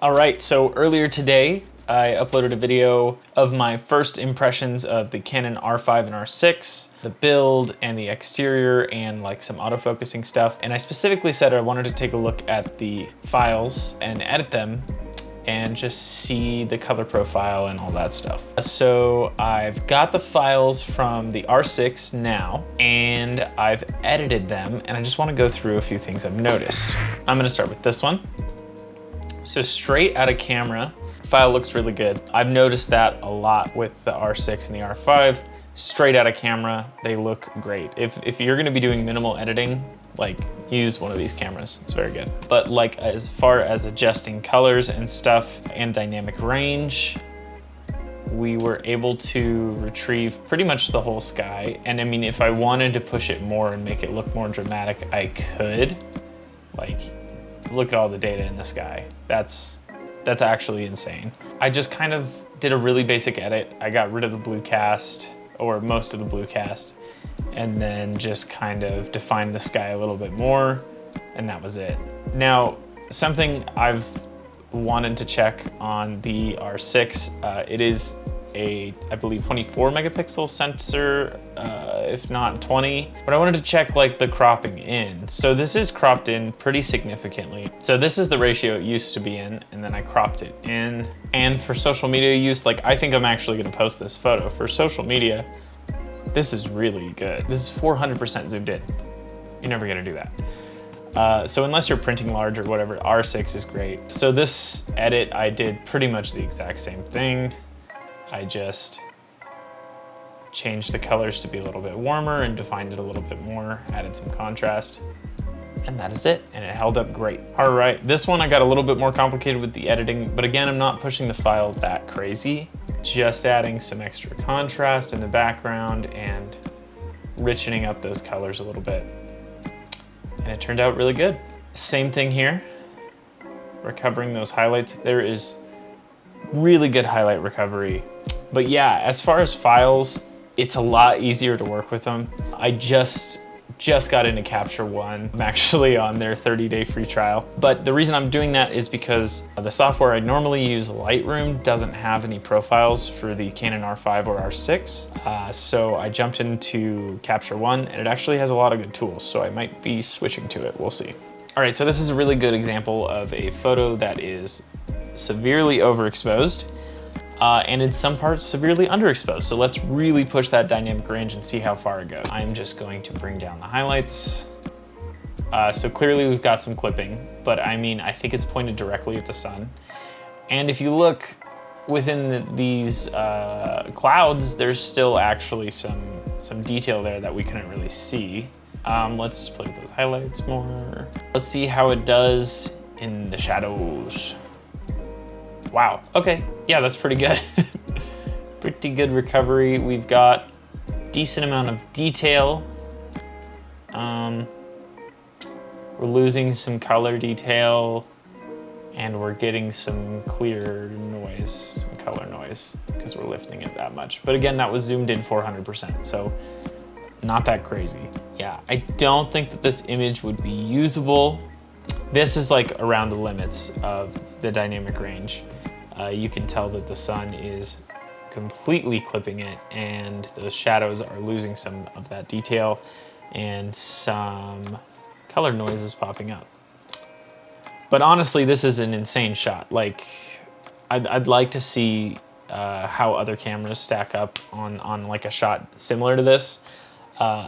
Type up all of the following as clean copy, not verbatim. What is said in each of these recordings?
All right, so earlier today, I uploaded a video of my first impressions of the Canon R5 and R6, the build and the exterior and like some autofocusing stuff. And I specifically said I wanted to take a look at the files and edit them and just see the color profile and all that stuff. So I've got the files from the R6 now, and I've edited them, and I just wanna go through a few things I've noticed. I'm gonna start with this one. So straight out of camera, file looks really good. I've noticed that a lot with the R6 and the R5. Straight out of camera, they look great. If you're gonna be doing minimal editing, like use one of these cameras, it's very good. But like as far as adjusting colors and stuff and dynamic range, we were able to retrieve pretty much the whole sky. And I mean, if I wanted to push it more and make it look more dramatic, I could. Like, look at all the data in the sky. That's actually insane. I just kind of did a really basic edit. I got rid of the blue cast, or most of the blue cast, and then just kind of defined the sky a little bit more, and that was it. Now, something I've wanted to check on the R6, it is a, I believe, 24 megapixel sensor, if not 20. But I wanted to check like the cropping in. So this is cropped in pretty significantly. So this is the ratio it used to be in, and then I cropped it in. And for social media use, like I think I'm actually gonna post this photo. For social media, this is really good. This is 400% zoomed in. You're never gonna do that. So unless you're printing large or whatever, R6 is great. So this edit, I did pretty much the exact same thing. I just changed the colors to be a little bit warmer and defined it a little bit more, added some contrast, and that is it, and it held up great. All right, this one I got a little bit more complicated with the editing, but again, I'm not pushing the file that crazy, just adding some extra contrast in the background and richening up those colors a little bit. And it turned out really good. Same thing here, recovering those highlights. There is really good highlight recovery. But yeah, as far as files, it's a lot easier to work with them. I just got into Capture One. I'm actually on their 30-day free trial. But the reason I'm doing that is because the software I normally use, Lightroom, doesn't have any profiles for the Canon R5 or R6. So I jumped into Capture One, and it actually has a lot of good tools. So I might be switching to it, we'll see. All right, so this is a really good example of a photo that is severely overexposed, and in some parts severely underexposed. So let's really push that dynamic range and see how far it goes. I'm just going to bring down the highlights. So clearly we've got some clipping, but I mean, I think it's pointed directly at the sun. And if you look within these clouds, there's still actually some detail there that we couldn't really see. Let's play with those highlights more. Let's see how it does in the shadows. Wow, okay, yeah, that's pretty good. Pretty good recovery. We've got decent amount of detail. We're losing some color detail, and we're getting some clear noise, some color noise, because we're lifting it that much. But again, that was zoomed in 400%, so not that crazy. Yeah, I don't think that this image would be usable. This is like around the limits of the dynamic range. You can tell that the sun is completely clipping it, and those shadows are losing some of that detail, and some color noise is popping up. But honestly, this is an insane shot. Like, I'd like to see how other cameras stack up on like a shot similar to this.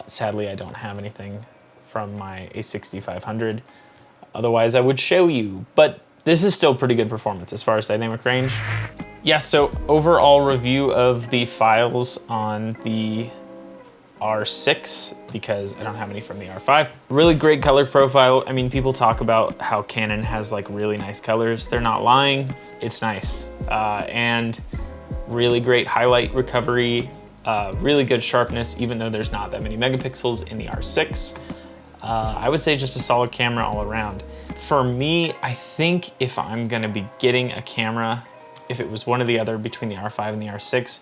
Sadly, I don't have anything from my A6500. Otherwise, I would show you, but this is still pretty good performance as far as dynamic range. Yeah, so overall review of the files on the R6, because I don't have any from the R5. Really great color profile. I mean, people talk about how Canon has like really nice colors. They're not lying, it's nice. And really great highlight recovery, really good sharpness, even though there's not that many megapixels in the R6. I would say just a solid camera all around. For me, I think if I'm gonna be getting a camera, if it was one or the other between the R5 and the R6,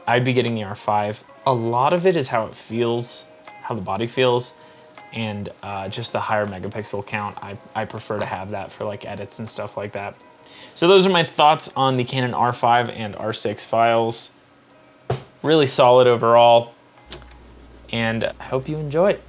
I'd be getting the R5. A lot of it is how it feels, how the body feels, and just the higher megapixel count. I prefer to have that for like edits and stuff like that. So those are my thoughts on the Canon R5 and R6 files. Really solid overall, and I hope you enjoy it.